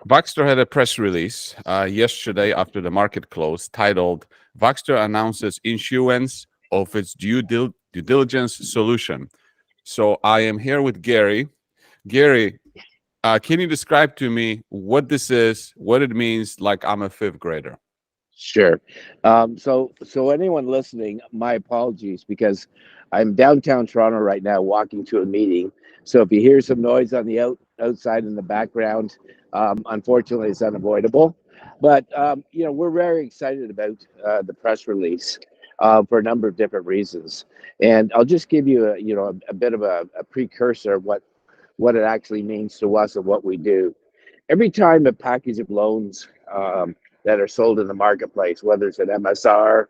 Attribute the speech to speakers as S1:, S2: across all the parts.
S1: Voxtur had a press release yesterday after the market closed titled Voxtur announces issuance of its due diligence solution. So I am here with Gary. Gary, can you describe to me what this is, what it means, like I'm a fifth grader?
S2: Sure. So anyone listening, my apologies because I'm downtown Toronto right now, walking to a meeting. So if you hear some noise on the outside in the background, unfortunately, it's unavoidable. But we're very excited about the press release for a number of different reasons, and I'll just give you a bit of a precursor of what it actually means to us and what we do. Every time a package of loans that are sold in the marketplace, whether it's an MSR,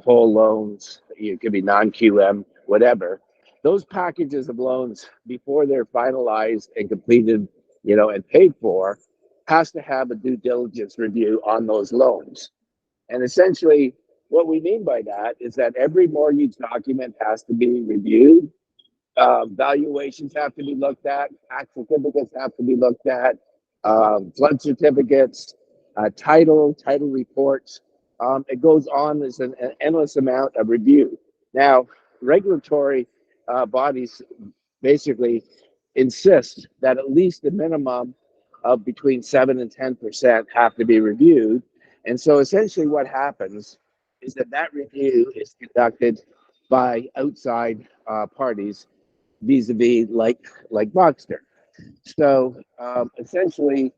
S2: whole loans, it could be non-QM, whatever, those packages of loans before they're finalized and completed, and paid for, has to have a due diligence review on those loans. And essentially, what we mean by that is that every mortgage document has to be reviewed. Valuations have to be looked at, tax certificates have to be looked at, flood certificates, title reports. It goes on as an endless amount of review. Now, regulatory bodies basically insist that at least a minimum of between 7 and 10% have to be reviewed. And so essentially what happens is that review is conducted by outside parties vis-a-vis like Voxtur. So essentially,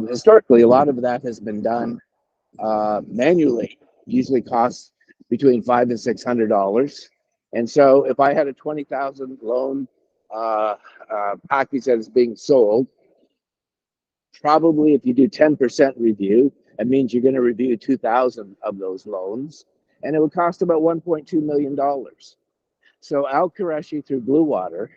S2: historically, a lot of that has been done manually. Usually costs between $500 and $600. And so if I had a 20,000 loan package that is being sold, probably if you do 10% review, it means you're going to review 2,000 of those loans, and it would cost about $1.2 million. So Al Qureshi through Blue Water,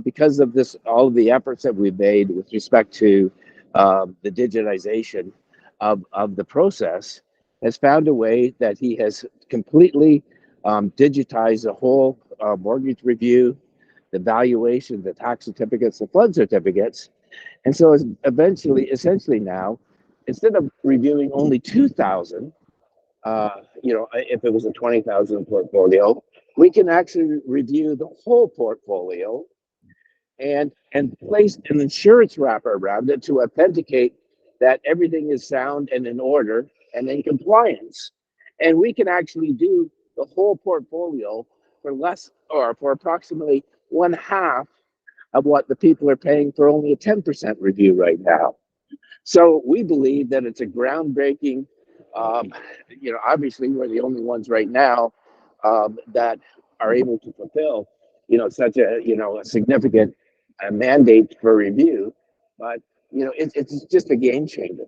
S2: because of this, all of the efforts that we've made with respect to the digitization of the process, has found a way that he has completely digitized the whole mortgage review, the valuation, the tax certificates, the flood certificates. And so essentially now, instead of reviewing only 2,000, if it was a 20,000 portfolio, we can actually review the whole portfolio and place an insurance wrapper around it to authenticate that everything is sound and in order and in compliance. And we can actually do the whole portfolio for less, or for approximately one half of what the people are paying for only a 10% review right now. So we believe that it's a groundbreaking, obviously we're the only ones right now that are able to fulfill, such a significant mandate for review, but it's just a game changer.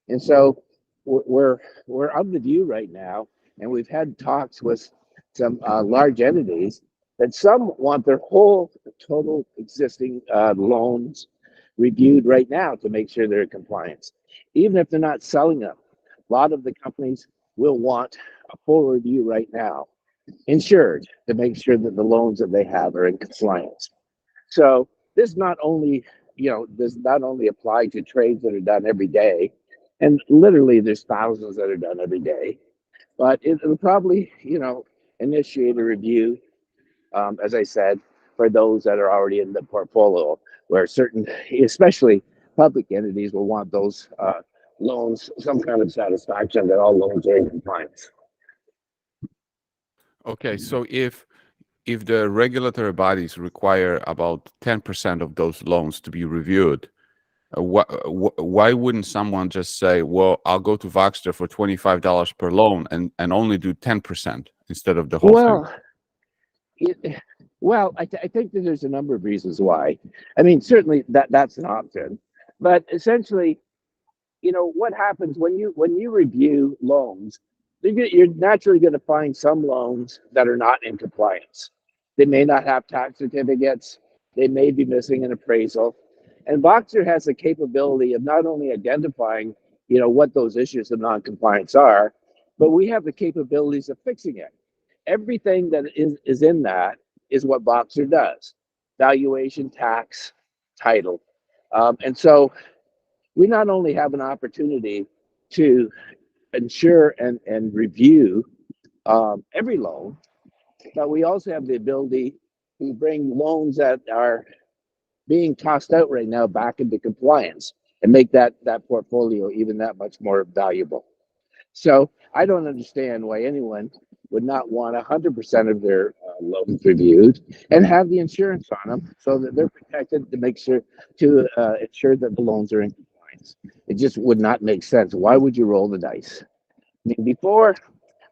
S2: And so we're of the view right now, and we've had talks with some large entities that some want their whole total existing loans reviewed right now to make sure they're in compliance, even if they're not selling them. A lot of the companies will want a full review right now, insured, to make sure that the loans that they have are in compliance. So this not only, does not only apply to trades that are done every day, and literally there's thousands that are done every day, but it'll probably, initiate a review, as I said, for those that are already in the portfolio, where certain, especially public entities, will want those loans, some kind of satisfaction that all loans are in compliance.
S1: Okay, so if the regulatory bodies require about 10% of those loans to be reviewed, why wouldn't someone just say, well, I'll go to Voxtur for $25 per loan and only do 10% instead of the whole thing?
S2: I think that there's a number of reasons why. I mean, certainly that's an option, but essentially, what happens when you review loans, you're naturally going to find some loans that are not in compliance. They may not have tax certificates. They may be missing an appraisal. And Voxtur has the capability of not only identifying, what those issues of non-compliance are, but we have the capabilities of fixing it. Everything that is in that is what Voxtur does: valuation, tax, title. And so we not only have an opportunity to insure and review every loan, but we also have the ability to bring loans that are being tossed out right now back into compliance and make that portfolio even that much more valuable. So I don't understand why anyone would not want 100% of their loans reviewed and have the insurance on them so that they're protected to make sure to ensure that the loans are in compliance. It just would not make sense. Why would you roll the dice? I mean, before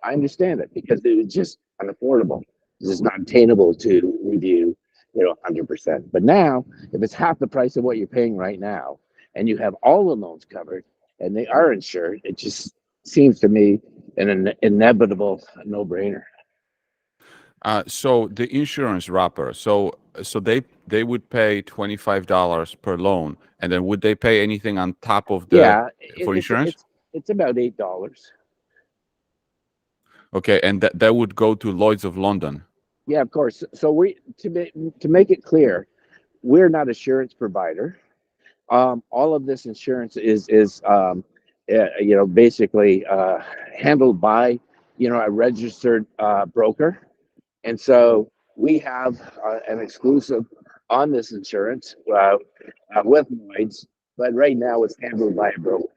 S2: I understand it because it was just unaffordable. It's just not attainable to review, 100%. But now, if it's half the price of what you're paying right now, and you have all the loans covered, and they are insured, it just seems to me an inevitable no-brainer.
S1: So the insurance wrapper, so they would pay $25 per loan, and then would they pay anything on top of the
S2: Yeah,
S1: for insurance?
S2: it's about $8.
S1: Okay, and that would go to Lloyd's of London.
S2: Yeah, of course. So we to make it clear, we're not an insurance provider. All of this insurance is basically handled by a registered broker, and so we have an exclusive on this insurance with Lloyd's, but right now it's handled by a broker.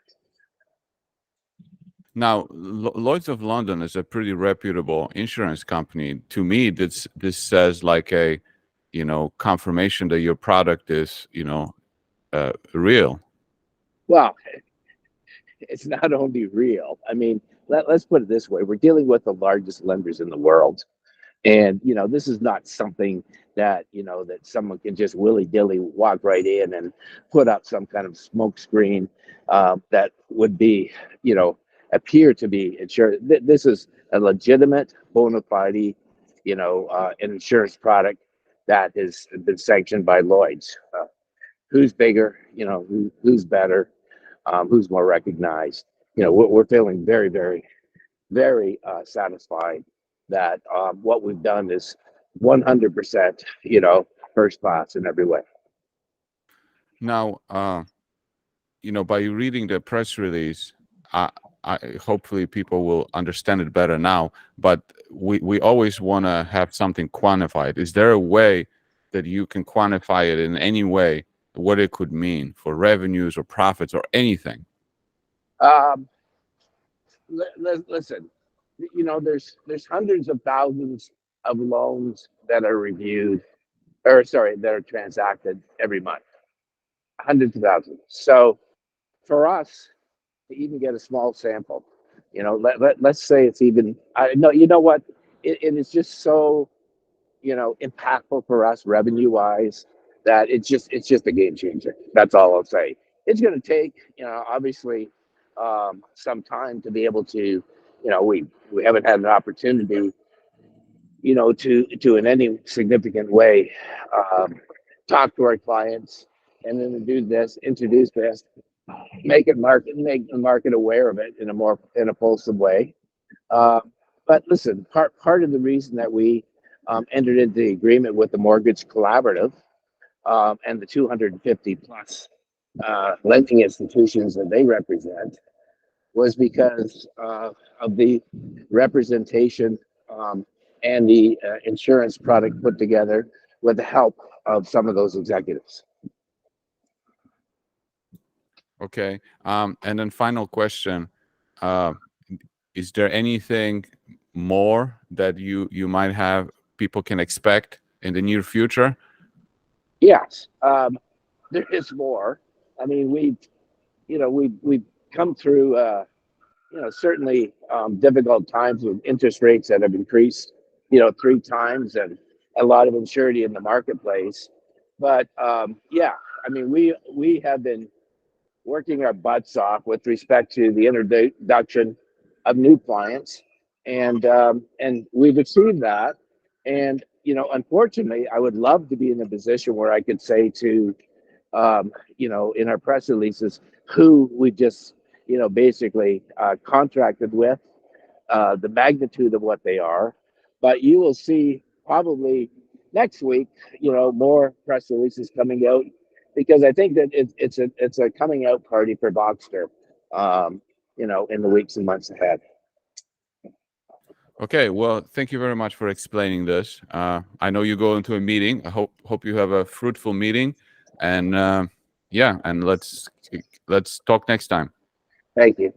S1: Now, Lloyd's of London is a pretty reputable insurance company. To me, this says like a, confirmation that your product is, real.
S2: Well, it's not only real. I mean, let's put it this way: we're dealing with the largest lenders in the world. And this is not something that that someone can just willy-nilly walk right in and put up some kind of smoke screen that would be appear to be insured. This is a legitimate, bona fide, an insurance product that has been sanctioned by Lloyd's. Who's bigger? Who's better? Who's more recognized? We're feeling very, very, very satisfied that what we've done is 100%, first class in every way.
S1: Now, by reading the press release, I hopefully people will understand it better now. But we always want to have something quantified. Is there a way that you can quantify it in any way, what it could mean for revenues or profits or anything?
S2: Listen, there's hundreds of thousands of loans that are reviewed, or sorry, that are transacted every month. Hundreds of thousands. So for us to even get a small sample, let's say it's even, no, you know what? It is just so, impactful for us revenue wise that it's just a game changer. That's all I'll say. It's going to take, obviously, some time to be able to, we haven't had an opportunity, to in any significant way talk to our clients and then introduce this, make the market aware of it in a fulsome way. But listen, part of the reason that we entered into the agreement with the Mortgage Collaborative and the 250 plus lending institutions that they represent was because of the representation and the insurance product put together with the help of some of those executives.
S1: Okay. And then final question. Is there anything more that you might have people can expect in the near future?
S2: Yes, there is more. I mean, we've come through certainly difficult times with interest rates that have increased 3 times and a lot of uncertainty in the marketplace. But yeah, I mean, we have been working our butts off with respect to the introduction of new clients, and we've achieved that. And unfortunately, I would love to be in a position where I could say to in our press releases who we just basically contracted with, the magnitude of what they are. But you will see probably next week, more press releases coming out because I think that it's a coming out party for Voxtur, in the weeks and months ahead.
S1: Okay, well, thank you very much for explaining this. I know you go into a meeting. I hope you have a fruitful meeting, and yeah, and let's talk next time.
S2: Thank you.